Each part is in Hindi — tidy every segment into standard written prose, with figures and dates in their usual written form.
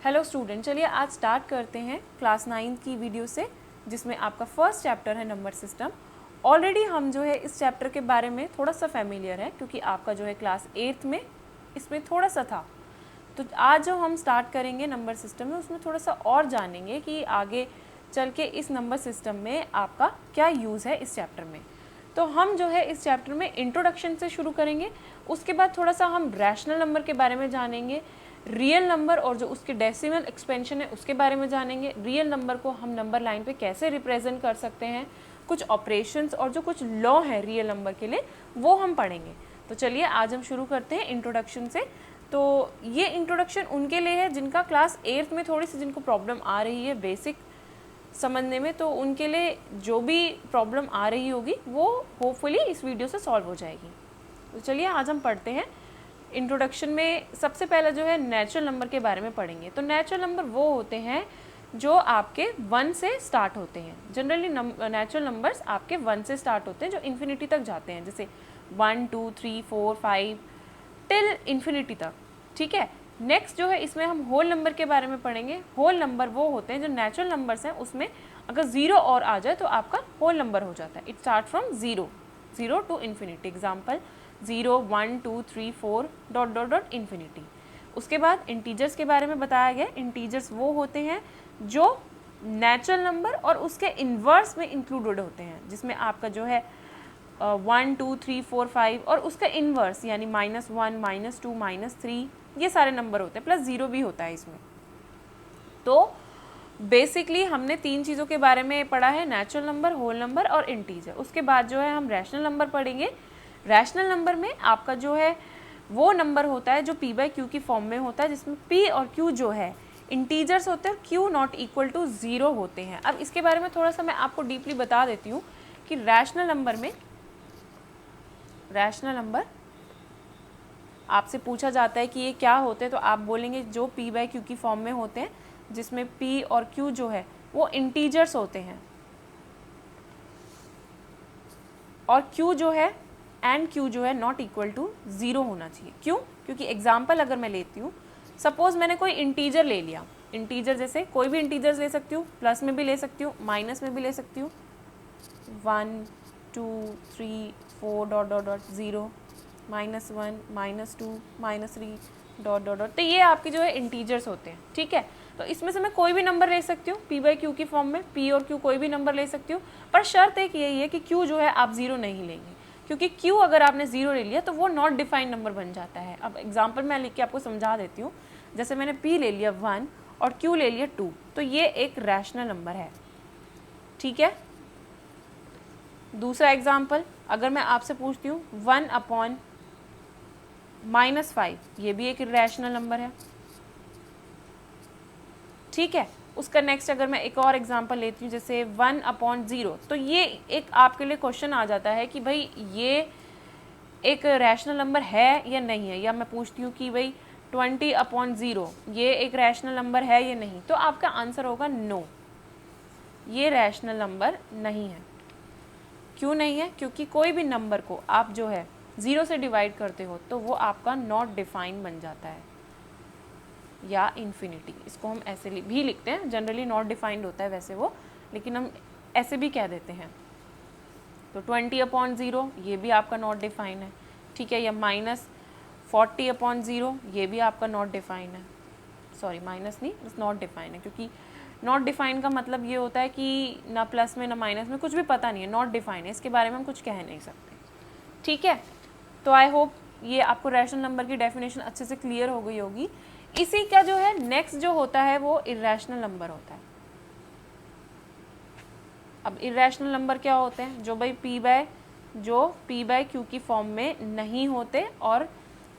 हेलो स्टूडेंट, चलिए आज स्टार्ट करते हैं क्लास 9 की वीडियो से, जिसमें आपका फर्स्ट चैप्टर है नंबर सिस्टम। ऑलरेडी हम जो है इस चैप्टर के बारे में थोड़ा सा फैमिलियर है, क्योंकि आपका जो है क्लास 8 में इसमें थोड़ा सा था। तो आज जो हम स्टार्ट करेंगे नंबर सिस्टम में, उसमें थोड़ा सा और जानेंगे कि आगे चल के इस नंबर सिस्टम में आपका क्या यूज़ है इस चैप्टर में। तो हम जो है इस चैप्टर में इंट्रोडक्शन से शुरू करेंगे, उसके बाद थोड़ा सा हम रैशनल नंबर के बारे में जानेंगे, रियल नंबर और जो उसके डेसिमल एक्सपेंशन है उसके बारे में जानेंगे, रियल नंबर को हम नंबर लाइन पे कैसे रिप्रेजेंट कर सकते हैं, कुछ ऑपरेशंस और जो कुछ लॉ है रियल नंबर के लिए वो हम पढ़ेंगे। तो चलिए आज हम शुरू करते हैं इंट्रोडक्शन से। तो ये इंट्रोडक्शन उनके लिए है जिनका क्लास 8 में थोड़ी सी जिनको प्रॉब्लम आ रही है बेसिक समझने में, तो उनके लिए जो भी प्रॉब्लम आ रही होगी वो होपफुली इस वीडियो से सॉल्व हो जाएगी। तो चलिए आज हम पढ़ते हैं। इंट्रोडक्शन में सबसे पहले जो है नेचुरल नंबर के बारे में पढ़ेंगे। तो नेचुरल नंबर वो होते हैं जो आपके 1 से स्टार्ट होते हैं। जनरली नेचुरल नंबर्स आपके 1 से स्टार्ट होते हैं जो इन्फिनिटी तक जाते हैं, जैसे 1 2 3 4 5 टिल इन्फिनिटी तक। ठीक है, नेक्स्ट जो है इसमें हम होल नंबर के बारे में पढ़ेंगे। होल नंबर वो होते हैं जो नेचुरल नंबर्स हैं, उसमें अगर 0 और आ जाए तो आपका होल नंबर हो जाता है। It start from 0 to infinity. Example 0 1 2 3 4 dot dot dot infinity. उसके बाद इंटीजर्स के बारे में बताया गया। इंटीजर्स वो होते हैं जो नेचुरल नंबर और उसके इन्वर्स में इंक्लूडेड होते हैं, जिसमें आपका जो है 1 2 3 4 5 और उसका इन्वर्स यानी -1 -2 -3 ये सारे नंबर होते हैं, प्लस 0 भी होता है इसमें। तो बेसिकली हमने 3 चीज़ों के बारे में पढ़ा है, नेचुरल नंबर, होल नंबर और इंटीजर। उसके बाद जो है हम रैशनल नंबर पढ़ेंगे। रैशनल नंबर में आपका जो है वो नंबर होता है जो p/q की फॉर्म में होता है, जिसमें p और q जो है इंटीजर्स होते हैं, q नॉट इक्वल टू 0 होते हैं। अब इसके बारे में थोड़ा सा मैं आपको डीपली बता देती हूँ कि रैशनल नंबर आपसे पूछा जाता है कि ये क्या होते हैं, तो आप बोलेंगे जो p/q की फॉर्म में होते हैं, जिसमें p और q जो है वो इंटीजर्स होते हैं, और q जो है एंड q जो है नॉट इक्वल टू 0 होना चाहिए। क्यों? क्योंकि एग्जाम्पल अगर मैं लेती हूँ, सपोज मैंने कोई इंटीजर ले लिया। इंटीजर जैसे कोई भी इंटीजर्स ले सकती हूँ, प्लस में भी ले सकती हूँ, माइनस में भी ले सकती हूँ, 1 2 3 4 dot dot dot 0 -1 -2 -3 dot dot dot. तो ये आपके जो है इंटीजर्स होते हैं। ठीक है, तो इसमें से मैं कोई भी नंबर ले सकती हूँ p/q की फॉर्म में, p और q कोई भी नंबर ले सकती हूँ, पर शर्त एक यही है कि q जो है आप 0 नहीं लेंगे, क्योंकि q अगर आपने 0 ले लिया तो वो नॉट डिफाइंड नंबर बन जाता है। अब एग्जाम्पल मैं लिख के आपको समझा देती हूँ। जैसे मैंने p ले लिया 1 और q ले लिया 2, तो ये एक रैशनल नंबर है। ठीक है, दूसरा एग्जाम्पल अगर मैं आपसे पूछती हूँ 1/-5, ये भी एक रैशनल नंबर है। ठीक है, उसका नेक्स्ट अगर मैं एक और एग्जांपल लेती हूँ, जैसे 1/0, तो ये एक आपके लिए क्वेश्चन आ जाता है कि भाई ये एक रैशनल नंबर है या नहीं है। या मैं पूछती हूँ कि भाई 20/0 ये एक रैशनल नंबर है या नहीं, तो आपका आंसर होगा नो, ये रैशनल नंबर नहीं है। क्यों नहीं है? क्योंकि कोई भी नंबर को आप जो है 0 से डिवाइड करते हो तो वो आपका नॉट डिफाइंड बन जाता है, या इन्फिनिटी। इसको हम ऐसे भी लिखते हैं, जनरली नॉट डिफाइंड होता है वैसे वो, लेकिन हम ऐसे भी कह देते हैं। तो 20/0 ये भी आपका नॉट डिफाइंड है। ठीक है, या -40/0 ये भी आपका नॉट डिफाइंड है। सॉरी, माइनस नहीं, नॉट डिफाइंड है, क्योंकि नॉट डिफाइंड का मतलब ये होता है कि ना प्लस में ना माइनस में कुछ भी पता नहीं है, नॉट डिफाइंड है, इसके बारे में हम कुछ कह नहीं सकते। ठीक है, तो आई होप ये आपको रैशनल नंबर की डेफिनेशन अच्छे से क्लियर हो गई होगी। इसी का जो है नेक्स्ट जो होता है वो इर्रेशनल नंबर होता है। अब इर्रेशनल नंबर क्या होते हैं? जो भाई p/q की फॉर्म में नहीं होते, और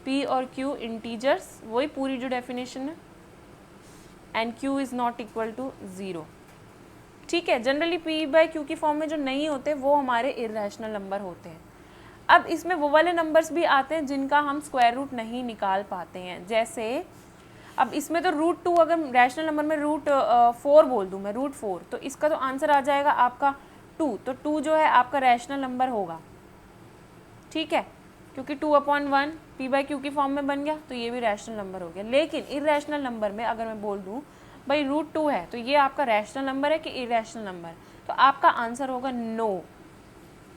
p और q इंटीजर्स, वही पूरी जो डेफिनेशन है, and q is not equal to 0। ठीक है, जनरली p/q की फॉर्म में जो नहीं होते वो हमारे इर्रेशनल नंबर होते हैं। अब इसमें वो वाले नंबर्स भी आते हैं जिनका हम स्क्वायर रूट नहीं निकाल पाते हैं। जैसे अब इसमें तो √2, अगर रैशनल नंबर में √4 बोल दूँ मैं, √4, तो इसका तो आंसर आ जाएगा आपका 2। तो 2 जो है आपका रैशनल नंबर होगा। ठीक है, क्योंकि 2/1 p बाई क्यू की फॉर्म में बन गया, तो ये भी रैशनल नंबर हो गया। लेकिन इरेशनल नंबर में अगर मैं बोल दूँ भाई √2 है, तो ये आपका रैशनल नंबर है कि इरेशनल नंबर, तो आपका आंसर होगा no,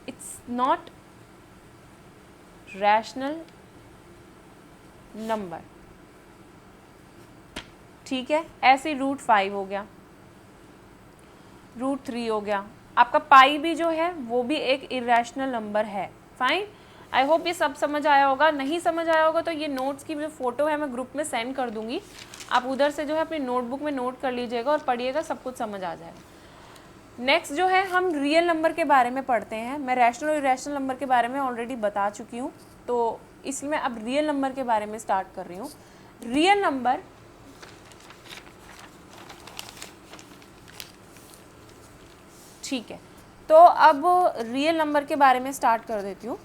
it's not rational number. ठीक है, ऐसे √5 हो गया, √3 हो गया। आपका पाई भी जो है वो भी एक इरेशनल नंबर है। फाइन, आई होप ये सब समझ आया होगा। नहीं समझ आया होगा तो ये नोट्स की जो फोटो है मैं ग्रुप में सेंड कर दूंगी, आप उधर से जो है अपनी नोटबुक में नोट कर लीजिएगा और पढ़िएगा, सब कुछ समझ आ जाएगा। नेक्स्ट जो है हम रियल नंबर के बारे में पढ़ते हैं। मैं रैशनल और इरेशनल नंबर के बारे में ऑलरेडी बता चुकी हूँ, तो इसलिए मैं अब रियल नंबर के बारे में स्टार्ट कर रही हूँ। रियल नंबर ठीक है, तो अब रियल नंबर के बारे में स्टार्ट कर देती हूँ।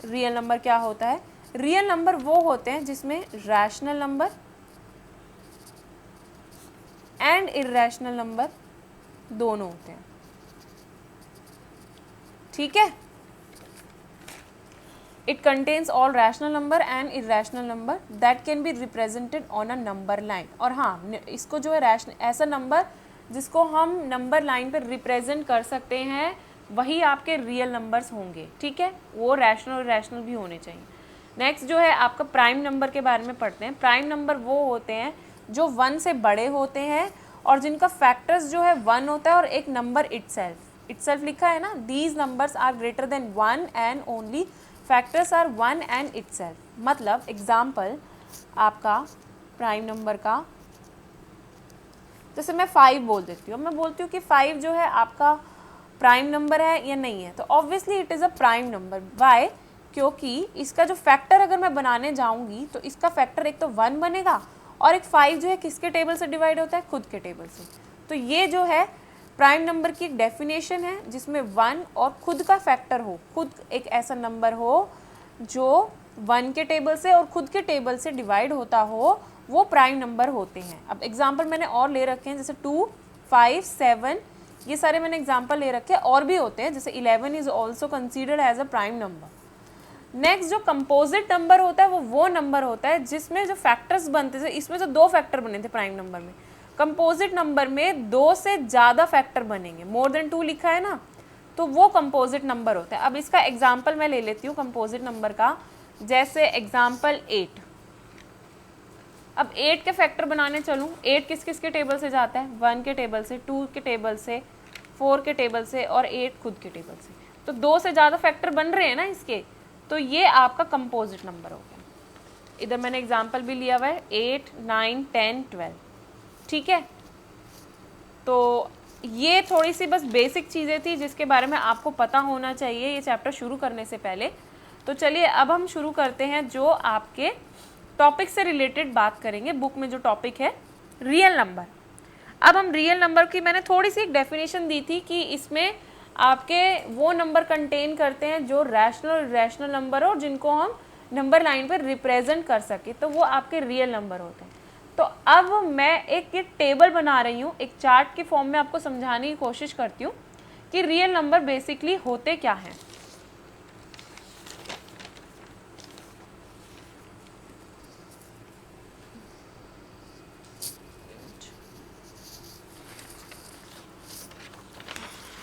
रियल नंबर क्या होता है? रियल नंबर वो होते हैं जिसमें rational number and irrational number दोनों होते हैं। ठीक है, it contains all rational number and irrational number that can be represented on a number line. और हाँ, इसको जो है ऐसा नंबर जिसको हम नंबर लाइन पर रिप्रेजेंट कर सकते हैं, वही आपके रियल नंबर्स होंगे। ठीक है, वो रैशनल और इरेशनल भी होने चाहिए। नेक्स्ट जो है आपका प्राइम नंबर के बारे में पढ़ते हैं। प्राइम नंबर वो होते हैं जो 1 से बड़े होते हैं और जिनका फैक्टर्स जो है 1 होता है और एक नंबर इटसेल्फ लिखा है ना, these numbers are greater than 1 and only factors are 1 and itself. मतलब एग्जाम्पल आपका प्राइम नंबर का, जैसे मैं 5 बोल देती हूँ, मैं बोलती हूँ कि 5 जो है आपका प्राइम नंबर है या नहीं है, तो obviously it is a prime number. Why? क्योंकि इसका जो फैक्टर अगर मैं बनाने जाऊँगी तो इसका फैक्टर एक तो 1 बनेगा और एक 5 जो है किसके टेबल से डिवाइड होता है? खुद के टेबल से। तो ये जो है प्राइम नंबर की एक डेफिनेशन है जिसमें 1 और खुद का फैक्टर हो, खुद एक ऐसा नंबर हो जो 1 के टेबल से और खुद के टेबल से डिवाइड होता हो, वो प्राइम नंबर होते हैं। अब एग्जाम्पल मैंने और ले रखे हैं, जैसे 2, 5, 7, ये सारे मैंने एग्जाम्पल ले रखे हैं। और भी होते हैं, जैसे 11 is also considered as a prime number. Next जो कंपोजिट नंबर होता है वो नंबर होता है जिसमें जो फैक्टर्स बनते थे, इसमें जो 2 फैक्टर बने थे प्राइम नंबर में, कंपोजिट नंबर में 2 से ज़्यादा फैक्टर बनेंगे, मोर देन 2 लिखा है ना, तो वो कंपोजिट नंबर होता है। अब इसका एग्जाम्पल मैं ले लेती हूँ कंपोजिट नंबर का, जैसे एग्जाम्पल 8। अब 8 के फैक्टर बनाने चलूँ, 8 किस किस के टेबल से जाता है? 1 के टेबल से, 2 के टेबल से, 4 के टेबल से और 8 खुद के टेबल से। तो 2 से ज़्यादा फैक्टर बन रहे हैं ना इसके, तो ये आपका कंपोजिट नंबर हो गया। इधर मैंने एग्जाम्पल भी लिया हुआ है 8, 9, 10, 12। ठीक है, तो ये थोड़ी सी बस बेसिक चीज़ें थी जिसके बारे में आपको पता होना चाहिए ये चैप्टर शुरू करने से पहले। तो चलिए अब हम शुरू करते हैं, जो आपके टॉपिक से रिलेटेड बात करेंगे। बुक में जो टॉपिक है रियल नंबर। अब हम रियल नंबर की मैंने थोड़ी सी एक डेफिनेशन दी थी कि इसमें आपके वो नंबर कंटेन करते हैं जो रैशनल और इरेशनल नंबर हो, जिनको हम नंबर लाइन पर रिप्रेजेंट कर सके, तो वो आपके रियल नंबर होते हैं। तो अब मैं एक ये टेबल बना रही हूँ, एक चार्ट के फॉर्म में आपको समझाने की कोशिश करती हूँ कि रियल नंबर बेसिकली होते क्या हैं।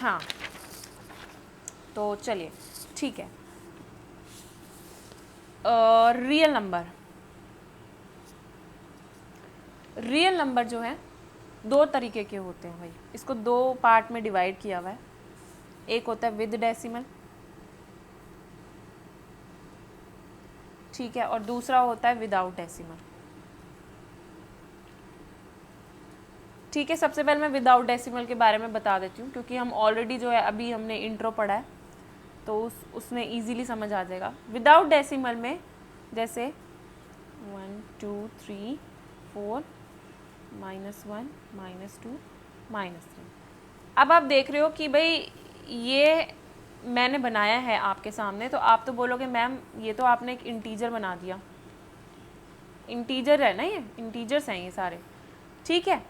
हाँ, तो चलिए ठीक है। रियल नंबर जो है 2 तरीके के होते हैं भाई, इसको 2 पार्ट में डिवाइड किया हुआ है। एक होता है विद डेसिमल, ठीक है, और दूसरा होता है विदाउट डेसिमल। ठीक है, सबसे पहले मैं विदाउट डेसिमल के बारे में बता देती हूँ, क्योंकि हम ऑलरेडी जो है अभी हमने इंट्रो पढ़ा है, तो उसमें इजीली समझ आ जाएगा। विदाउट डेसिमल में जैसे 1, 2, 3, 4, -1, -2, -3। अब आप देख रहे हो कि भाई ये मैंने बनाया है आपके सामने, तो आप तो बोलोगे मैम ये तो आपने एक इंटीजर बना दिया। इंटीजर है ना, ये इंटीजर्स हैं ये सारे। ठीक है,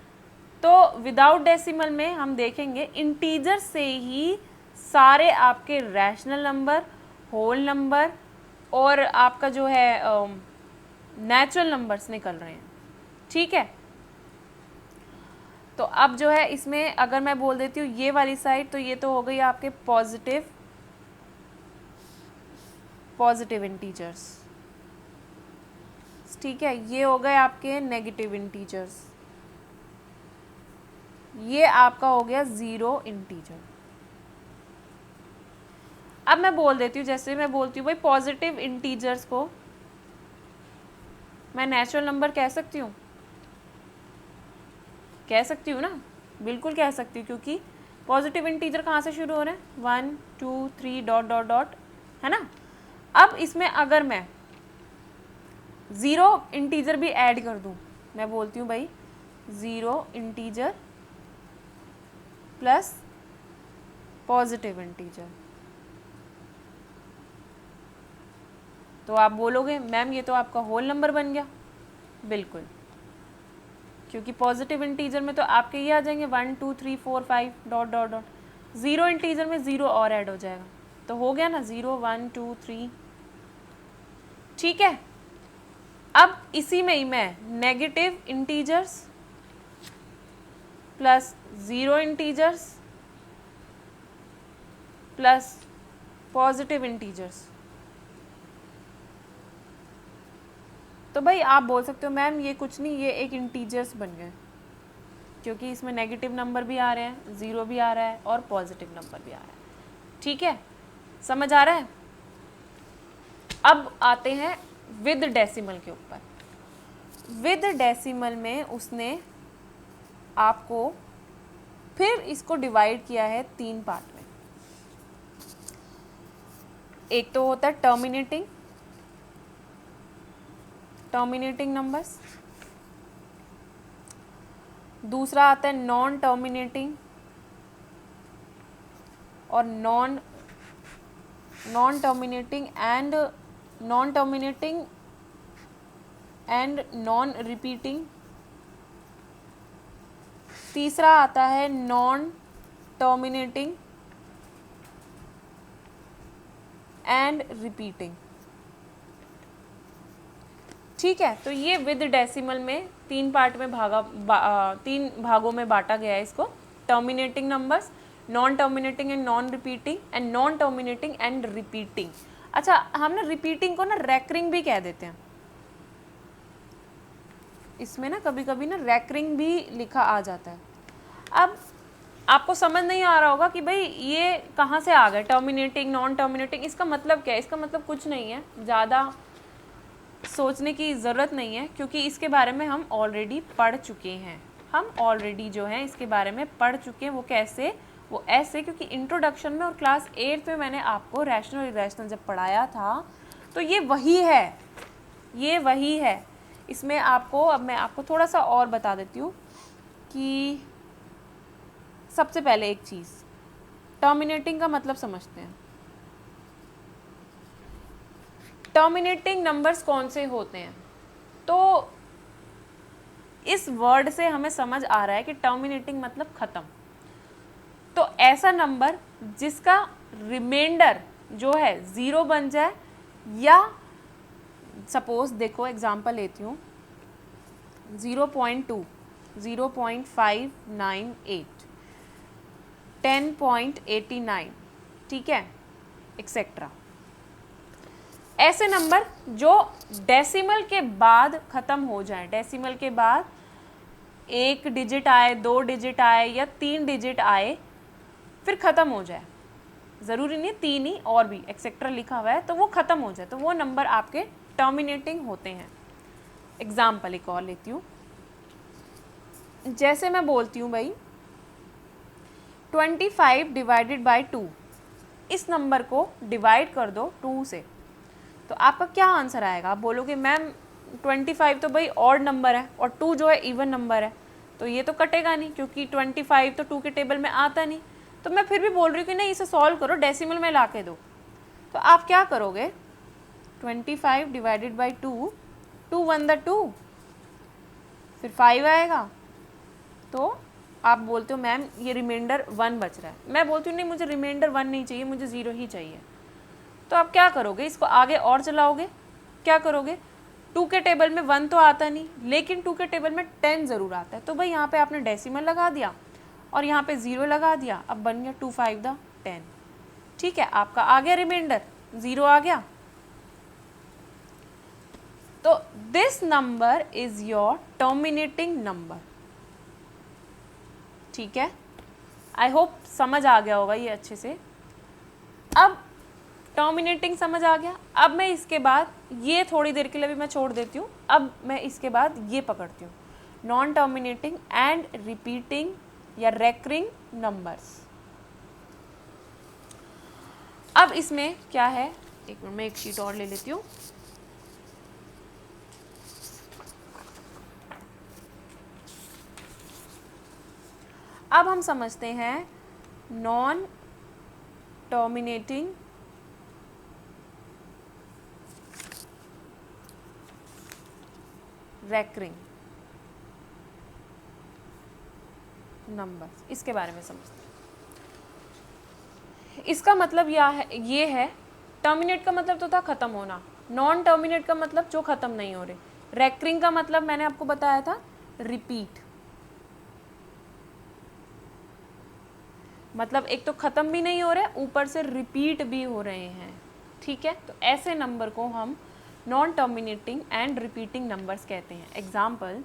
तो विदाउट डेसिमल में हम देखेंगे इंटीजर से ही सारे आपके रैशनल नंबर, होल नंबर, और आपका जो है नेचुरल नंबर्स निकल रहे हैं, ठीक है। तो अब जो है इसमें अगर मैं बोल देती हूँ ये वाली साइड, तो ये तो हो गई आपके पॉजिटिव इंटीजर्स, ठीक है। ये हो गए आपके नेगेटिव इंटीजर्स, ये आपका हो गया ज़ीरो इंटीजर। अब मैं बोल देती हूँ, जैसे मैं बोलती हूँ भाई पॉजिटिव इंटीजर्स को मैं नेचुरल नंबर कह सकती हूँ, कह सकती हूँ ना, बिल्कुल कह सकती हूँ, क्योंकि पॉजिटिव इंटीजर कहाँ से शुरू हो रहे हैं, 1 2 3 डॉट डॉट डॉट, है ना। अब इसमें अगर मैं ज़ीरो इंटीजर भी ऐड कर दूँ, मैं बोलती हूँ भाई zero integer plus positive integer, तो आप बोलोगे मैम ये तो आपका होल नंबर बन गया। बिल्कुल, क्योंकि पॉजिटिव इंटीजर में तो आपके ये आ जाएंगे 1 2 3 4 5 dot dot dot, zero integer में ज़ीरो और ऐड हो जाएगा, तो हो गया ना 0 1 2 3, ठीक है। अब इसी में ही मैं negative integers plus zero integers plus positive integers, तो भाई आप बोल सकते हो मैम ये कुछ नहीं, ये एक इंटीजर्स बन गए, क्योंकि इसमें नेगेटिव नंबर भी आ रहे हैं, ज़ीरो भी आ रहा है और पॉजिटिव नंबर भी आ रहा है, ठीक है, समझ आ रहा है। अब आते हैं विद डेसिमल के ऊपर। विद डेसिमल में उसने आपको फिर इसको डिवाइड किया है 3 पार्ट में। एक तो होता है टर्मिनेटिंग नंबर्स, दूसरा आता है नॉन टर्मिनेटिंग और non terminating and non repeating, तीसरा आता है नॉन टर्मिनेटिंग एंड रिपीटिंग, ठीक है। तो ये विद डेसिमल में 3 पार्ट में 3 भागों में बांटा गया है इसको, terminating numbers, non terminating and non repeating and non terminating and repeating. अच्छा, हम ना रिपीटिंग को ना रैकरिंग भी कह देते हैं, इसमें ना कभी कभी ना रैकरिंग भी लिखा आ जाता है। अब आपको समझ नहीं आ रहा होगा कि भाई ये कहाँ से आ गए टर्मिनेटिंग नॉन टर्मिनेटिंग, इसका मतलब क्या है। इसका मतलब कुछ नहीं है, ज़्यादा सोचने की ज़रूरत नहीं है, क्योंकि इसके बारे में हम ऑलरेडी पढ़ चुके हैं। हम ऑलरेडी जो है इसके बारे में पढ़ चुके हैं। वो कैसे, वो ऐसे, क्योंकि इंट्रोडक्शन में और क्लास 8 में मैंने आपको रैशनल इरेशनल जब पढ़ाया था, तो ये वही है, ये वही है। इसमें आपको, अब मैं आपको थोड़ा सा और बता देती हूँ कि सबसे पहले एक चीज़, टर्मिनेटिंग का मतलब समझते हैं। टर्मिनेटिंग नंबर्स कौन से होते हैं, तो इस वर्ड से हमें समझ आ रहा है कि टर्मिनेटिंग मतलब ख़त्म। तो ऐसा नंबर जिसका रिमाइंडर जो है 0 बन जाए, या सपोज देखो एग्जांपल लेती हूँ 0.2, 0.598, 10.89, ठीक है, एक्सेट्रा। ऐसे नंबर जो डेसिमल के बाद ख़त्म हो जाए, डेसिमल के बाद 1 डिजिट आए, 2 डिजिट आए या 3 डिजिट आए, फिर ख़त्म हो जाए, ज़रूरी नहीं 3 ही, और भी एक्सेट्रा लिखा हुआ है, तो वो ख़त्म हो जाए, तो वो नंबर आपके टर्मिनेटिंग होते हैं। एग्जाम्पल एक और लेती हूँ, जैसे मैं बोलती हूँ भाई 25 डिवाइडेड बाई 2, इस नंबर को डिवाइड कर दो 2 से, तो आपका क्या आंसर आएगा। आप बोलोगे मैम 25 तो भाई ऑड नंबर है और 2 जो है इवन नंबर है, तो ये तो कटेगा नहीं, क्योंकि 25 तो 2 के टेबल में आता नहीं। तो मैं फिर भी बोल रही हूँ कि नहीं, इसे सॉल्व करो, डेसिमल में ला के दो। तो आप क्या करोगे, 25 डिवाइडेड बाई 2, 2 1 द 2, फिर 5 आएगा, तो आप बोलते हो मैम ये रिमाइंडर 1 बच रहा है। मैं बोलती हूँ नहीं, मुझे रिमाइंडर 1 नहीं चाहिए, मुझे 0 ही चाहिए। तो आप क्या करोगे, इसको आगे और चलाओगे, क्या करोगे, 2 के टेबल में 1 तो आता नहीं, लेकिन 2 के टेबल में 10 ज़रूर आता है, तो भाई यहाँ पे आपने डेसिमल लगा दिया और यहाँ पे 0 लगा दिया, अब बन गया 2 5 10। ठीक है, आपका आ गया रिमाइंडर, 0 आ गया। तो this number is your terminating number. ठीक है, आई होप समझ आ गया होगा ये अच्छे से। अब टर्मिनेटिंग समझ आ गया। अब मैं इसके बाद ये थोड़ी देर के लिए भी मैं छोड़ देती हूँ, अब मैं इसके बाद ये पकड़ती हूँ, नॉन टर्मिनेटिंग एंड रिपीटिंग या रेकरिंग नंबर्स। अब इसमें क्या है, एक मिनट में एक शीट और ले लेती हूँ। अब हम समझते हैं नॉन टर्मिनेटिंग रेकरिंग नंबर्स, इसके बारे में समझते हैं। इसका मतलब ये है, टर्मिनेट का मतलब तो था खत्म होना, नॉन टर्मिनेट का मतलब जो खत्म नहीं हो रहे, रेकरिंग का मतलब मैंने आपको बताया था रिपीट, मतलब एक तो खत्म भी नहीं हो रहे, ऊपर से रिपीट भी हो रहे हैं। ठीक है, तो ऐसे नंबर को हम non terminating and repeating numbers कहते हैं। एग्जाम्पल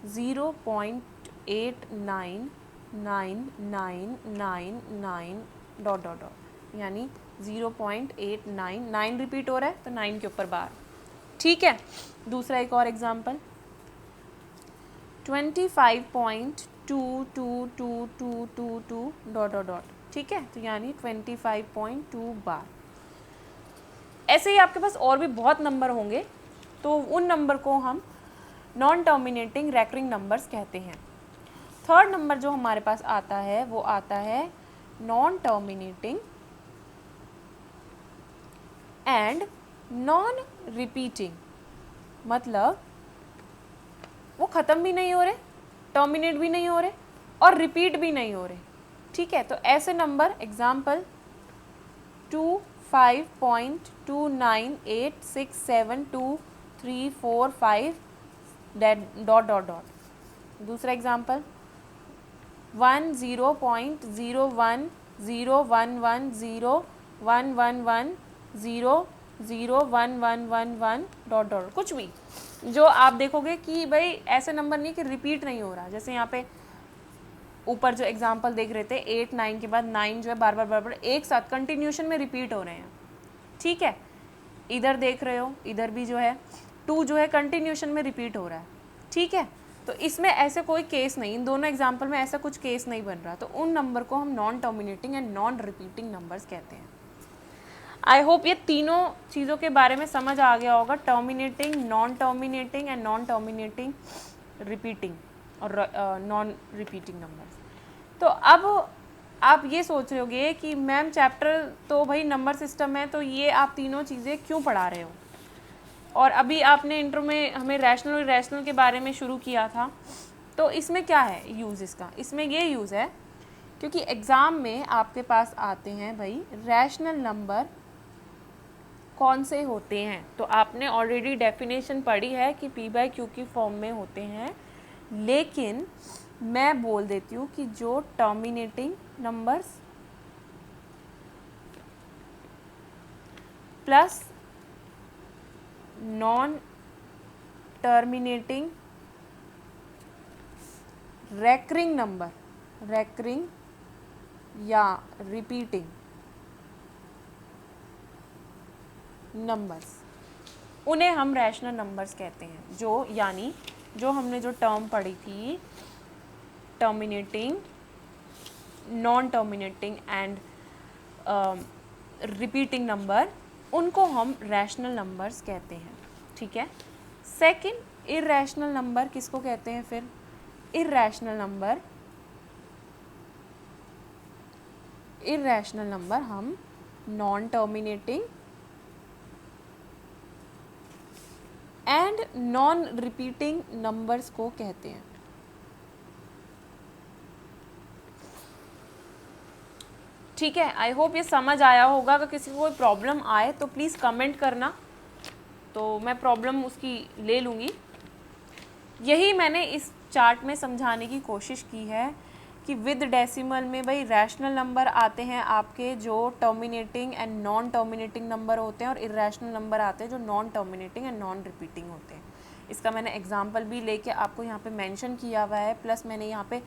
0.899999 डॉट डॉट डॉट, यानी 0.899 रिपीट हो रहा है तो 9 के ऊपर बार। ठीक है, दूसरा एक और एग्जाम्पल 25.22222 डॉट डॉट डॉट। ठीक है, तो यानी 25.2 बार। ऐसे ही आपके पास और भी बहुत नंबर होंगे, तो उन नंबर को हम नॉन टर्मिनेटिंग रेकरिंग नंबर्स कहते हैं। थर्ड नंबर जो हमारे पास आता है वो आता है non terminating and non repeating, मतलब वो ख़त्म भी नहीं हो रहे, टर्मिनेट भी नहीं हो रहे और रिपीट भी नहीं हो रहे। ठीक है, तो ऐसे number example 25.29867234 dot dot dot. दूसरा एग्जाम्पल 10.011101110111 डॉट डॉट, कुछ भी जो आप देखोगे कि भाई ऐसे नंबर नहीं कि रिपीट नहीं हो रहा। जैसे यहाँ पे ऊपर जो एग्जाम्पल देख रहे थे 8 9 के बाद 9 जो है बार बार एक साथ कंटिन्यूशन में रिपीट हो रहे हैं। ठीक है, इधर देख रहे हो, इधर भी जो है 2 जो है कंटिन्यूशन में रिपीट हो रहा है। ठीक है, तो इसमें ऐसे कोई केस नहीं, इन दोनों एग्जाम्पल में ऐसा कुछ केस नहीं बन रहा, तो उन नंबर को हम non terminating and non repeating numbers कहते हैं। आई होप ये तीनों चीज़ों के बारे में समझ आ गया होगा, terminating, non terminating and non terminating repeating और नॉन रिपीटिंग नंबर्स। तो अब आप ये सोच रहे होगे कि मैम चैप्टर तो भाई नंबर सिस्टम है, तो ये आप तीनों चीज़ें क्यों पढ़ा रहे हो, और अभी आपने इंट्रो में हमें रैशनल और इरेशनल के बारे में शुरू किया था, तो इसमें क्या है यूज़ इसका? इसमें ये यूज़ है क्योंकि एग्ज़ाम में आपके पास आते हैं भाई रैशनल नंबर कौन से होते हैं, तो आपने ऑलरेडी डेफिनेशन पढ़ी है कि p/q की फॉर्म में होते हैं, लेकिन मैं बोल देती हूँ कि जो terminating numbers plus non terminating recurring number, recurring या रिपीटिंग नंबर्स, उन्हें हम रैशनल नंबर्स कहते हैं। जो यानी जो हमने जो टर्म पढ़ी थी terminating, non terminating and repeating number, उनको हम रैशनल नंबर्स कहते हैं। ठीक है, सेकंड इरैशनल नंबर किसको कहते हैं? फिर इरैशनल नंबर हम non terminating and non repeating numbers को कहते हैं। ठीक है, आई होप ये समझ आया होगा। अगर किसी को कोई प्रॉब्लम आए तो प्लीज़ कमेंट करना, तो मैं प्रॉब्लम उसकी ले लूँगी। यही मैंने इस चार्ट में समझाने की कोशिश की है कि विद डेसिमल में भाई रैशनल नंबर आते हैं आपके जो terminating and non terminating number होते हैं, और इरेशनल नंबर आते हैं जो non terminating and non repeating होते हैं। इसका मैंने एग्जांपल भी लेके आपको यहाँ पे मेंशन किया हुआ है, प्लस मैंने यहाँ पे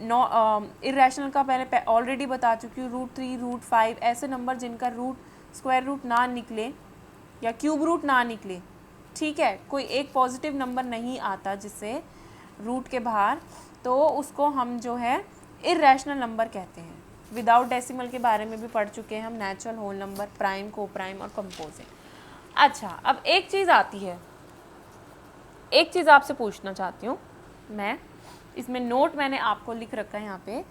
इरेशनल का पहले ऑलरेडी बता चुकी हूँ। √3, √5 ऐसे नंबर जिनका स्क्वायर रूट ना निकले या क्यूब रूट ना निकले, ठीक है, कोई एक पॉजिटिव नंबर नहीं आता जिससे रूट के बाहर, तो उसको हम जो है इरेशनल नंबर कहते हैं। विदाउट डेसिमल के बारे में भी पढ़ चुके हैं हम, नेचुरल होल नंबर, प्राइम, को प्राइम और कंपोजिट। अच्छा, अब एक चीज़ आती है, एक चीज़ आपसे पूछना चाहती हूँ मैं, इसमें नोट मैंने आपको लिख रखा है यहाँ पे,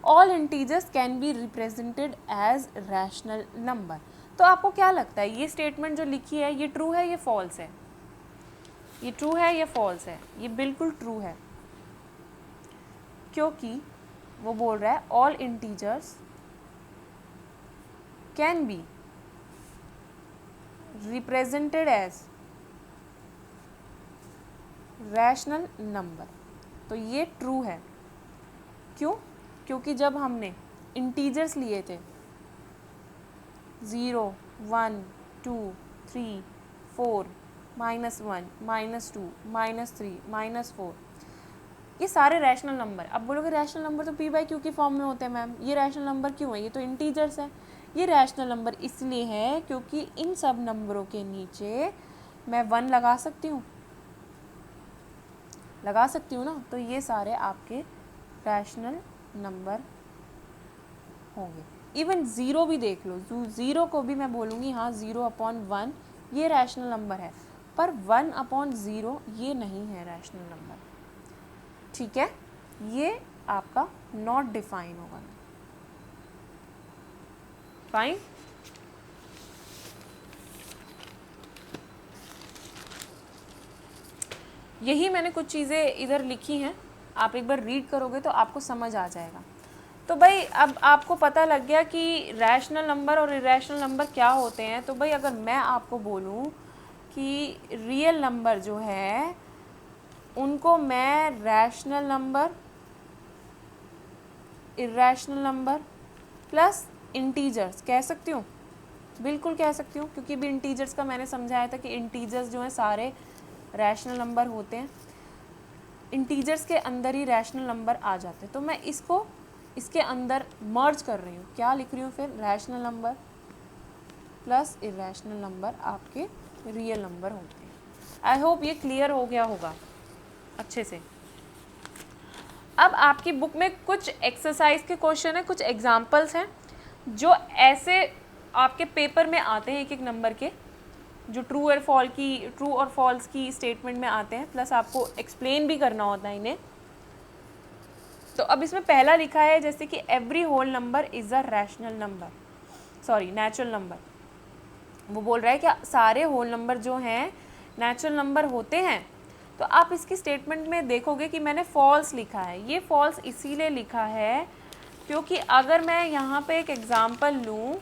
all integers can be represented as rational number. तो आपको क्या लगता है ये स्टेटमेंट जो लिखी है ये ट्रू है, ये फॉल्स है? ये ट्रू है, ये फॉल्स है? ये बिल्कुल ट्रू है, क्योंकि वो बोल रहा है all integers can be represented as rational number. तो ये ट्रू है। क्यों? क्योंकि जब हमने इंटीजर्स लिए थे 0, 1, 2, 3, 4, -1, -2, -3, -4, ये सारे रैशनल नंबर। अब बोलोगे रैशनल नंबर तो p/q की फॉर्म में होते हैं मैम, ये रैशनल नंबर क्यों है? ये तो इंटीजर्स है। ये रैशनल नंबर इसलिए है क्योंकि इन सब नंबरों के नीचे मैं 1 लगा सकती हूँ, ना, तो ये सारे आपके रैशनल नंबर होंगे। इवन 0 भी देख लो, 0 को भी मैं बोलूँगी हाँ 0/1 ये रैशनल नंबर है, पर 1/0 ये नहीं है रैशनल नंबर, ठीक है? ये आपका नॉट डिफाइन होगा। फाइन। यही मैंने कुछ चीज़ें इधर लिखी हैं, आप एक बार रीड करोगे तो आपको समझ आ जाएगा। तो भाई अब आपको पता लग गया कि रैशनल नंबर और इरेशनल नंबर क्या होते हैं। तो भाई अगर मैं आपको बोलूँ कि रियल नंबर जो है उनको मैं rational number, irrational number plus integers कह सकती हूँ, बिल्कुल कह सकती हूँ, क्योंकि भी इंटीजर्स का मैंने समझाया था कि इंटीजर्स जो हैं सारे रैशनल नंबर होते हैं, इंटीजर्स के अंदर ही रैशनल नंबर आ जाते हैं। तो मैं इसको इसके अंदर मर्ज कर रही हूँ, क्या लिख रही हूँ फिर? Rational number plus irrational number आपके रियल नंबर होते हैं। आई होप ये क्लियर हो गया होगा अच्छे से। अब आपकी बुक में कुछ एक्सरसाइज के क्वेश्चन है, कुछ एग्जाम्पल्स हैं जो ऐसे आपके पेपर में आते हैं, एक एक नंबर के, जो ट्रू और फॉल्स की स्टेटमेंट में आते हैं, प्लस आपको एक्सप्लेन भी करना होता है इन्हें। तो अब इसमें पहला लिखा है जैसे कि every whole number is a rational number, natural number. वो बोल रहा है कि सारे होल नंबर जो हैं नेचुरल नंबर होते हैं। तो आप इसकी स्टेटमेंट में देखोगे कि मैंने फॉल्स लिखा है। ये फॉल्स इसीलिए लिखा है क्योंकि अगर मैं यहाँ पे एक एग्जांपल लूँ,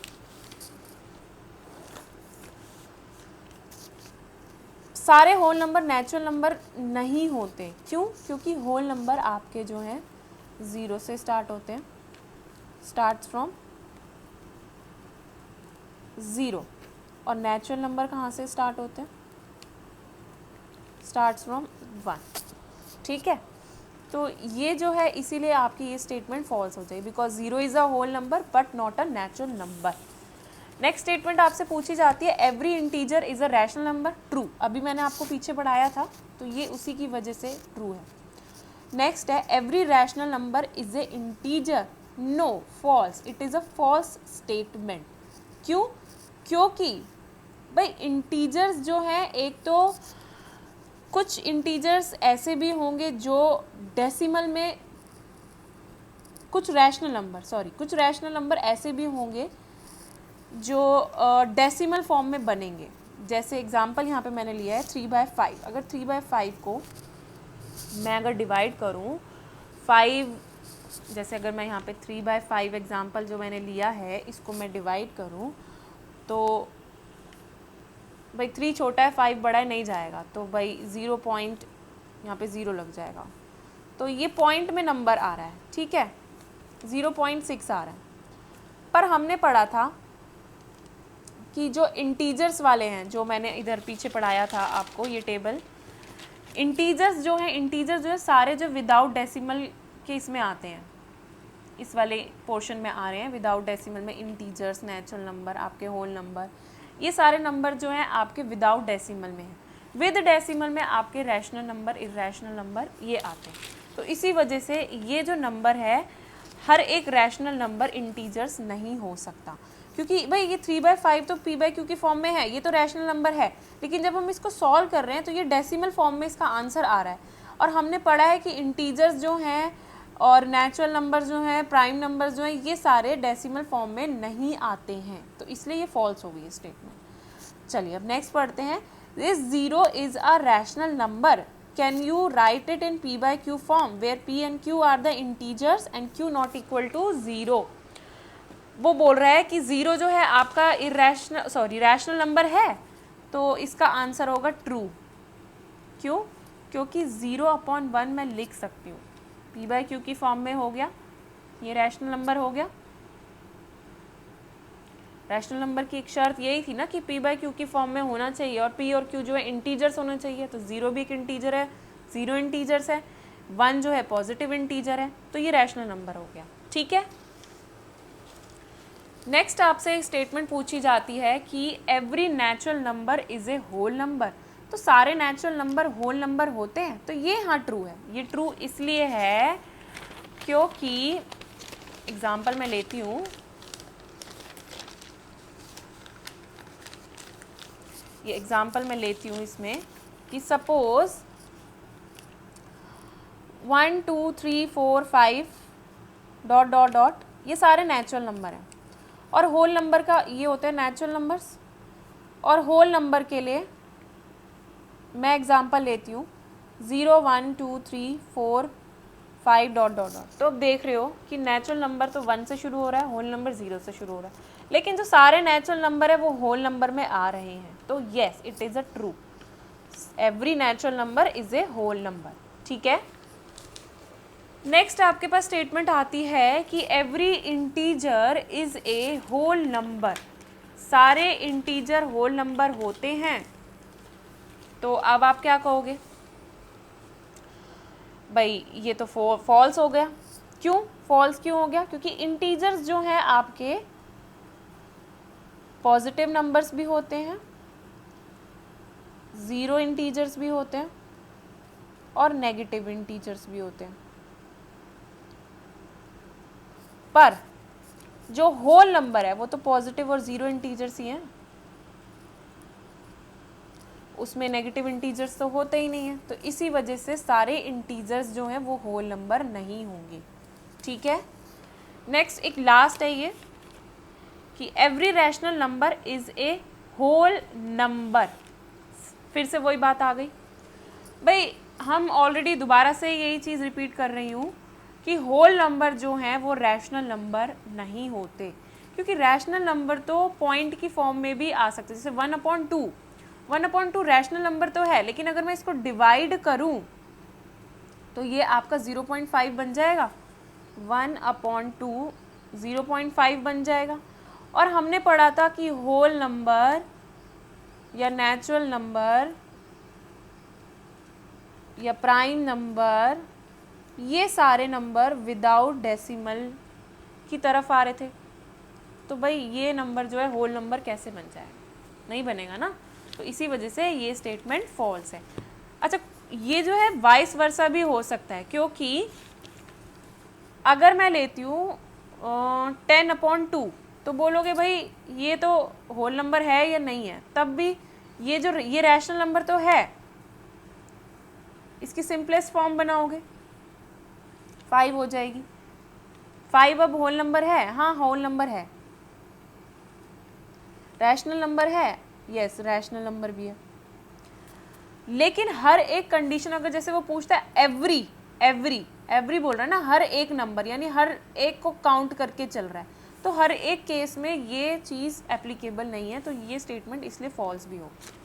सारे होल नंबर नेचुरल नंबर नहीं होते। क्यों? क्योंकि होल नंबर आपके जो हैं 0 से स्टार्ट होते हैं, स्टार्ट्स फ्रॉम 0, और नेचुरल नंबर कहाँ से स्टार्ट होते हैं? स्टार्ट्स फ्रॉम 1, ठीक है? तो ये जो है इसीलिए आपकी ये स्टेटमेंट फॉल्स हो जाएगी, because 0 is a whole number but not a natural number. Next statement आपसे पूछी जाती है every integer is a rational number, true. अभी मैंने आपको पीछे पढ़ाया था, तो ये उसी की वजह से ट्रू है। नेक्स्ट है every rational number is a integer, no, false, it is a false statement. क्यों? क्योंकि भाई इंटीजर्स जो हैं, एक तो कुछ इंटीजर्स ऐसे भी होंगे जो डेसिमल में, कुछ रैशनल नंबर ऐसे भी होंगे जो डेसिमल फॉर्म में बनेंगे। जैसे एग्जांपल यहाँ पे मैंने लिया है 3/5। अगर 3/5 को मैं अगर डिवाइड करूँ 5 जैसे अगर मैं यहाँ पे 3/5 एग्जाम्पल जो मैंने लिया है इसको मैं डिवाइड करूँ तो भाई 3 छोटा है 5 बड़ा है, नहीं जाएगा, तो भाई 0 पॉइंट यहाँ पे 0 लग जाएगा, तो ये पॉइंट में नंबर आ रहा है, ठीक है, 0.6 आ रहा है। पर हमने पढ़ा था कि जो इंटीजर्स वाले हैं, जो मैंने इधर पीछे पढ़ाया था आपको ये टेबल, इंटीजर्स जो है सारे जो विदाउट डेसिमल के इसमें आते हैं, इस वाले पोर्शन में आ रहे हैं विदाउट डेसिमल में। इंटीजर्स, नेचुरल नंबर, आपके होल नंबर, ये सारे नंबर जो हैं आपके विदाउट डेसिमल में हैं। विद डेसिमल में आपके रैशनल नंबर, इरेशनल नंबर ये आते हैं। तो इसी वजह से ये जो नंबर है, हर एक रैशनल नंबर इंटीजर्स नहीं हो सकता, क्योंकि भाई ये 3/5 तो p/q की फॉर्म में है, ये तो रैशनल नंबर है, लेकिन जब हम इसको सॉल्व कर रहे हैं तो ये डेसिमल फॉर्म में इसका आंसर आ रहा है। और हमने पढ़ा है कि इंटीजर्स जो हैं और नेचुरल नंबर जो हैं, प्राइम नंबर जो हैं, ये सारे डेसिमल फॉर्म में नहीं आते हैं, तो इसलिए ये फॉल्स हो गई स्टेटमेंट। चलिए अब नेक्स्ट पढ़ते हैं। This 0 is a rational number, can you write it in p/q form where p and q are the integers and q not equal to 0। वो बोल रहा है कि 0 जो है आपका रैशनल नंबर है, तो इसका आंसर होगा ट्रू। क्यों? क्योंकि 0/1 मैं लिख सकती हूँ, p/q की फॉर्म में हो गया, ये रैशनल नंबर हो गया। रैशनल नंबर की एक शर्त यही थी ना कि p/q की फॉर्म में होना चाहिए, और p और q जो है इंटीजर्स होना चाहिए, तो 0 भी एक इंटीजर है, 0 इंटीजर्स है, 1 जो है पॉजिटिव इंटीजर है, तो ये रैशनल नंबर हो गया, ठीक है। नेक्स्ट आपसे एक स्टेटमेंट पूछी जाती है कि every natural number is a whole number, तो सारे नेचुरल नंबर होल नंबर होते हैं, तो ये हाँ ट्रू है। ये ट्रू इसलिए है क्योंकि एग्जाम्पल मैं लेती हूँ, ये एग्जाम्पल मैं लेती हूँ इसमें कि सपोज 1 2 3 4 5 ... ये सारे नेचुरल नंबर हैं, और होल नंबर का ये होते हैं नेचुरल नंबर्स। और होल नंबर के लिए मैं एग्जांपल लेती हूँ 0 1 2 3 4 5 ... तो अब देख रहे हो कि नेचुरल नंबर तो 1 से शुरू हो रहा है, होल नंबर 0 से शुरू हो रहा है, लेकिन जो सारे नेचुरल नंबर है वो होल नंबर में आ रहे हैं, तो yes it is a true, every natural number is a whole number, ठीक है। नेक्स्ट आपके पास स्टेटमेंट आती है कि every integer is a whole number, सारे इंटीजर होल नंबर होते हैं, तो अब आप क्या कहोगे? भाई ये तो फॉल्स हो गया। क्यों फॉल्स क्यों हो गया? क्योंकि इंटीजर्स जो हैं आपके पॉजिटिव नंबर्स भी होते हैं, 0 इंटीजर्स भी होते हैं, और नेगेटिव इंटीजर्स भी होते हैं। पर जो होल नंबर है वो तो पॉजिटिव और 0 इंटीजर्स ही हैं, उसमें नेगेटिव इंटीजर्स तो होते ही नहीं है, तो इसी वजह से सारे इंटीजर्स जो हैं वो होल नंबर नहीं होंगे, ठीक है। नेक्स्ट एक लास्ट है ये कि every rational number is a whole number. फिर से वही बात आ गई भाई, हम ऑलरेडी दोबारा से यही चीज़ रिपीट कर रही हूँ कि होल नंबर जो हैं वो रैशनल नंबर नहीं होते, क्योंकि रैशनल नंबर तो पॉइंट की फॉर्म में भी आ सकते, जैसे 1/2 रैशनल नंबर तो है, लेकिन अगर मैं इसको डिवाइड करूं तो ये आपका 0.5 बन जाएगा, 1/2 0.5 बन जाएगा। और हमने पढ़ा था कि होल नंबर या नेचुरल नंबर या प्राइम नंबर, ये सारे नंबर विदाउट डेसिमल की तरफ आ रहे थे, तो भाई ये नंबर जो है होल नंबर कैसे बन जाएगा? नहीं बनेगा ना, तो इसी वजह से ये स्टेटमेंट फॉल्स है। अच्छा, ये जो है वाइस वर्सा भी हो सकता है, क्योंकि अगर मैं लेती हूँ 10/2 तो बोलोगे भाई ये तो होल नंबर है या नहीं है, तब भी ये रैशनल नंबर तो है, इसकी सिंपलेस्ट फॉर्म बनाओगे 5 हो जाएगी। 5 अब होल नंबर है? हाँ होल नंबर है। रैशनल नंबर है? यस रैशनल नंबर भी है, लेकिन हर एक कंडीशन, अगर जैसे वो पूछता है एवरी एवरी बोल रहा है ना, हर एक नंबर, यानी हर एक को काउंट करके चल रहा है, तो हर एक केस में ये चीज़ एप्लीकेबल नहीं है, तो ये स्टेटमेंट इसलिए फॉल्स भी होगी।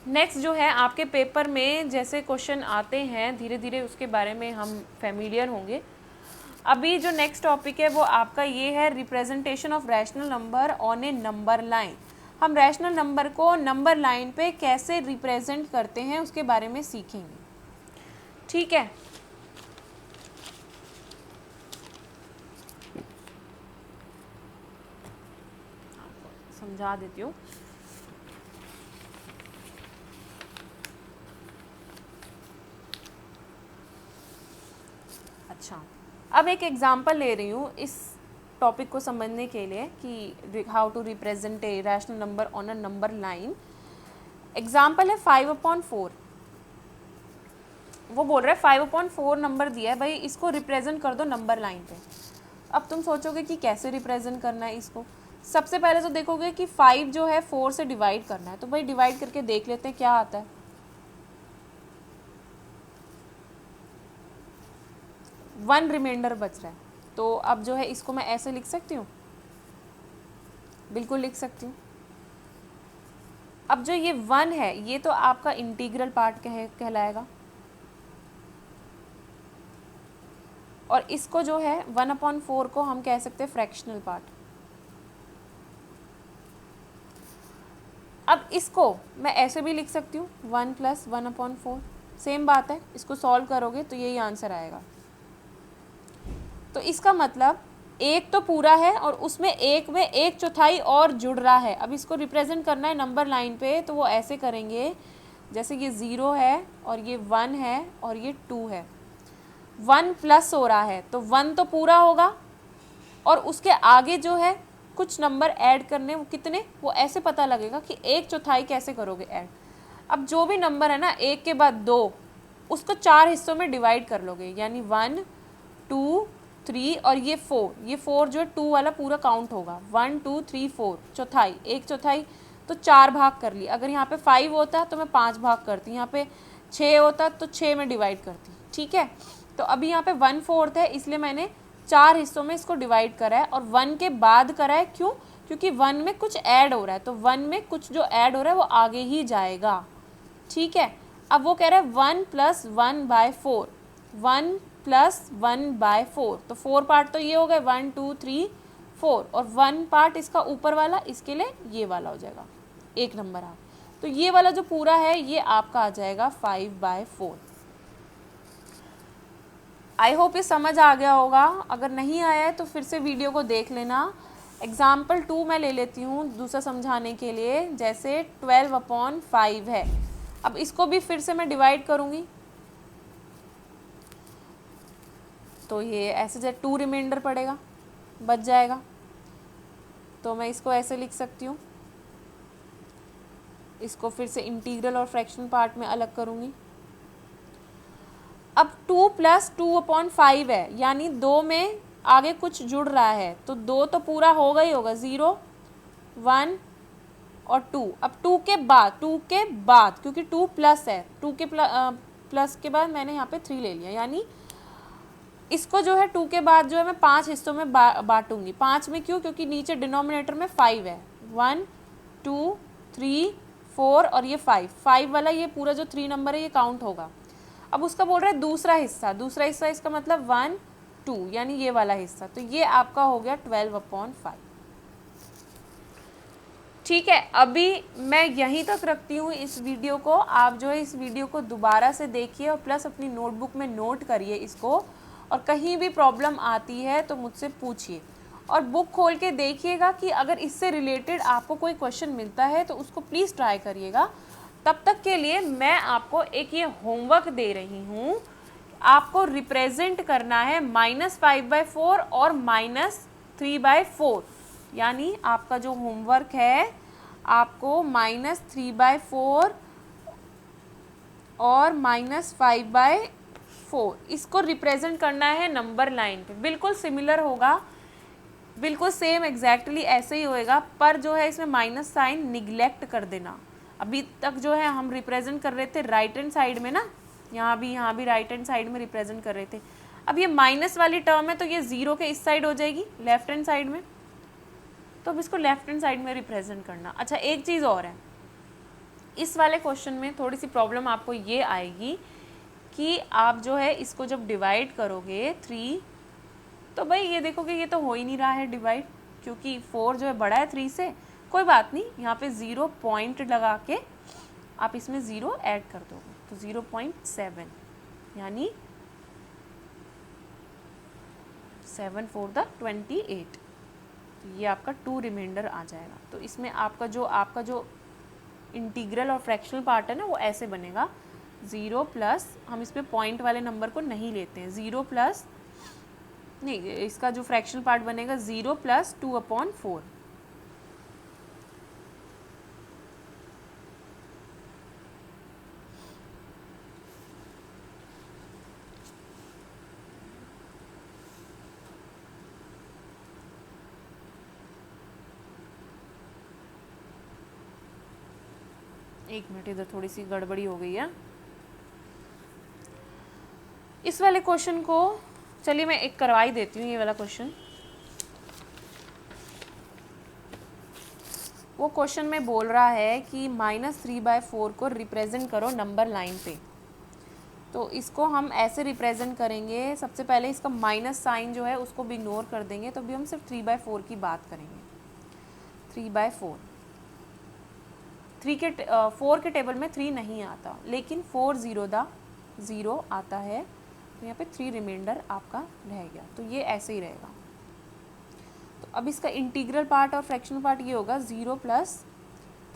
नेक्स्ट जो है आपके पेपर में जैसे क्वेश्चन आते हैं धीरे धीरे उसके बारे में हम फेमिलियर होंगे। अभी जो नेक्स्ट टॉपिक है वो आपका ये है representation of rational number on A number line. हम रैशनल नंबर को नंबर लाइन पे कैसे रिप्रेजेंट करते हैं उसके बारे में सीखेंगे, ठीक है। समझा देती हूँ। अच्छा, अब एक एग्जांपल ले रही हूँ इस टॉपिक को समझने के लिए कि how to represent a rational number on a number line. Example है 5/4। वो बोल रहा है 5/4 नंबर दिया है भाई, इसको रिप्रेजेंट कर दो नंबर लाइन पे। अब तुम सोचोगे कि कैसे रिप्रेजेंट करना है इसको। सबसे पहले तो देखोगे कि 5 जो है 4 से डिवाइड करना है, तो भाई डिवाइड करके देख लेते हैं क्या आता है। 1 रिमाइंडर बच रहा है, तो अब जो है इसको मैं ऐसे लिख सकती हूँ, बिल्कुल लिख सकती हूँ। अब जो ये 1 है ये तो आपका इंटीग्रल पार्ट कहलाएगा, और इसको जो है 1/4 को हम कह सकते हैं फ्रैक्शनल पार्ट। अब इसको मैं ऐसे भी लिख सकती हूँ 1 + 1/4, सेम बात है, इसको सॉल्व करोगे तो यही आंसर आएगा। तो इसका मतलब एक तो पूरा है और उसमें एक में 1/4 और जुड़ रहा है। अब इसको रिप्रेजेंट करना है नंबर लाइन पे, तो वो ऐसे करेंगे जैसे ये 0 है और ये 1 है और ये 2 है, 1 प्लस हो रहा है तो 1 तो पूरा होगा, और उसके आगे जो है कुछ नंबर ऐड करने, वो कितने, वो ऐसे पता लगेगा कि 1/4 कैसे करोगे ऐड। अब जो भी नंबर है ना 1 के बाद 2, उसको 4 हिस्सों में डिवाइड कर लोगे, यानी 1 2 3 और ये 4, ये 4 जो है 2 वाला पूरा काउंट होगा, 1 2 3 4, चौथाई 1/4, तो 4 भाग कर ली। अगर यहाँ पे 5 होता तो मैं 5 भाग करती, यहाँ पे 6 होता तो 6 में डिवाइड करती, ठीक है। तो अभी यहाँ पे 1/4 है, इसलिए मैंने 4 हिस्सों में इसको डिवाइड करा है, और 1 के बाद करा है, क्यों, क्योंकि 1 में कुछ ऐड हो रहा है, तो 1 में कुछ जो ऐड हो रहा है वो आगे ही जाएगा, ठीक है। अब वो कह रहा है 1 + 1/4, 1 + 1/4, तो 4 पार्ट तो ये हो गए 1 2 3 4, और 1 पार्ट इसका ऊपर वाला, इसके लिए ये वाला हो जाएगा 1 नंबर आप। तो ये वाला जो पूरा है ये आपका आ जाएगा 5/4। आई होप ये समझ आ गया होगा। अगर नहीं आया है तो फिर से वीडियो को देख लेना। एग्जाम्पल 2 मैं ले लेती हूँ दूसरा समझाने के लिए। जैसे 12/5 है, अब इसको भी फिर से मैं डिवाइड करूँगी, तो ये ऐसे जैसे 2 रिमाइंडर पड़ेगा, बच जाएगा, तो मैं इसको ऐसे लिख सकती हूँ। इसको फिर से इंटीग्रल और फ्रैक्शन पार्ट में अलग करूँगी। अब 2 + 2/5 है, यानी 2 में आगे कुछ जुड़ रहा है, तो 2 तो पूरा होगा ही होगा, 0 1 और 2। अब 2 के बाद क्योंकि 2 प्लस है, 2 के प्लस के बाद मैंने यहाँ पे 3 ले लिया, यानी इसको जो है 2 के बाद जो है मैं 5 हिस्सों में बांटूंगी। 5 में क्यों, क्योंकि नीचे डिनोमिनेटर में 5 है, 1 2 3 4 और ये 5 वाला ये पूरा जो 3 नंबर है ये काउंट होगा। अब उसका बोल रहा है दूसरा हिस्सा इसका मतलब 1 2, यानी ये वाला हिस्सा, तो ये आपका हो गया 12/5, ठीक है। अभी मैं यहीं तक रखती हूँ इस वीडियो को। आप जो है इस वीडियो को दोबारा से देखिए और प्लस अपनी नोटबुक में नोट करिए इसको, और कहीं भी प्रॉब्लम आती है तो मुझसे पूछिए, और बुक खोल के देखिएगा कि अगर इससे रिलेटेड आपको कोई क्वेश्चन मिलता है तो उसको प्लीज़ ट्राई करिएगा। तब तक के लिए मैं आपको एक ये होमवर्क दे रही हूँ, आपको रिप्रेजेंट करना है -5/4 और -3/4, यानी आपका जो होमवर्क है आपको -3/4 और -5/4 इसको रिप्रेजेंट करना है नंबर लाइन पे। बिल्कुल सिमिलर होगा, बिल्कुल सेम एग्जैक्टली ऐसे ही होएगा, पर जो है इसमें माइनस साइन निगलेक्ट कर देना। अभी तक जो है हम रिप्रेजेंट कर रहे थे राइट हैंड साइड में ना, यहाँ भी राइट हैंड साइड में रिप्रेजेंट कर रहे थे। अब ये माइनस वाली टर्म है तो ये 0 के इस साइड हो जाएगी, लेफ्ट हैंड साइड में, तो अब इसको लेफ्ट हैंड साइड में रिप्रेजेंट करना। अच्छा एक चीज़ और है, इस वाले क्वेश्चन में थोड़ी सी प्रॉब्लम आपको ये आएगी कि आप जो है इसको जब डिवाइड करोगे 3, तो भाई ये देखोगे ये तो हो ही नहीं रहा है डिवाइड, क्योंकि 4 जो है बड़ा है 3 से। कोई बात नहीं, यहाँ पे 0 पॉइंट लगा के आप इसमें 0 ऐड कर दोगे तो 0.7, यानी 7 4 28, तो ये आपका 2 रिमाइंडर आ जाएगा। तो इसमें आपका जो इंटीग्रल और फ्रैक्शनल पार्ट है ना वो ऐसे बनेगा, 0 प्लस, हम इसमें पॉइंट वाले नंबर को नहीं लेते हैं, 0 प्लस नहीं, इसका जो फ्रैक्शनल पार्ट बनेगा 0 प्लस 2/4। एक मिनट, इधर थोड़ी सी गड़बड़ी हो गई है। इस वाले क्वेश्चन को चलिए मैं एक करवा ही देती हूँ, ये वाला क्वेश्चन। वो क्वेश्चन में बोल रहा है कि -3/4 को रिप्रेजेंट करो नंबर लाइन पे। तो इसको हम ऐसे रिप्रेजेंट करेंगे, सबसे पहले इसका माइनस साइन जो है उसको भी इग्नोर कर देंगे, तो अभी हम सिर्फ 3/4 की बात करेंगे। 3/4, 4 के टेबल में 3 नहीं आता, लेकिन 4 0 आता है, तो यहाँ पे 3 रिमाइंडर आपका रह गया, तो ये ऐसे ही रहेगा। तो अब इसका इंटीग्रल पार्ट और फ्रैक्शनल पार्ट ये होगा 0 प्लस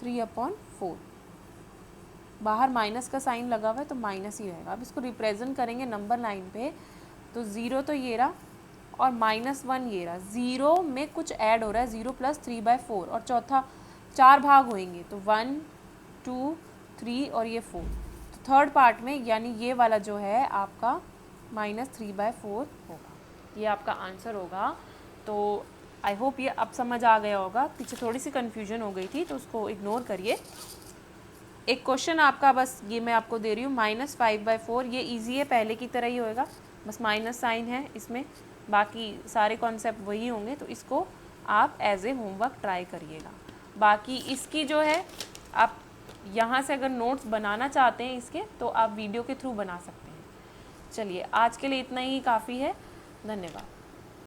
3/4, बाहर माइनस का साइन लगा हुआ है तो माइनस ही रहेगा। अब इसको रिप्रेजेंट करेंगे नंबर लाइन पे, तो 0 तो ये रहा और -1 ये रहा, 0 में कुछ ऐड हो रहा है, 0 प्लस 3/4, और चौथा 4 भाग होंगे तो 1 2 3 और ये 4, तो थर्ड पार्ट में यानी ये वाला जो है आपका -3/4 होगा, ये आपका आंसर होगा। तो आई होप ये अब समझ आ गया होगा, पीछे थोड़ी सी कन्फ्यूजन हो गई थी तो उसको इग्नोर करिए। एक क्वेश्चन आपका बस ये मैं आपको दे रही हूँ, -5/4, ये इजी है, पहले की तरह ही होएगा, बस माइनस साइन है इसमें, बाकी सारे कॉन्सेप्ट वही होंगे, तो इसको आप एज ए होमवर्क ट्राई करिएगा। बाकी इसकी जो है आप यहाँ से अगर नोट्स बनाना चाहते हैं इसके, तो आप वीडियो के थ्रू बना सकते हैं। चलिए आज के लिए इतना ही काफ़ी है, धन्यवाद।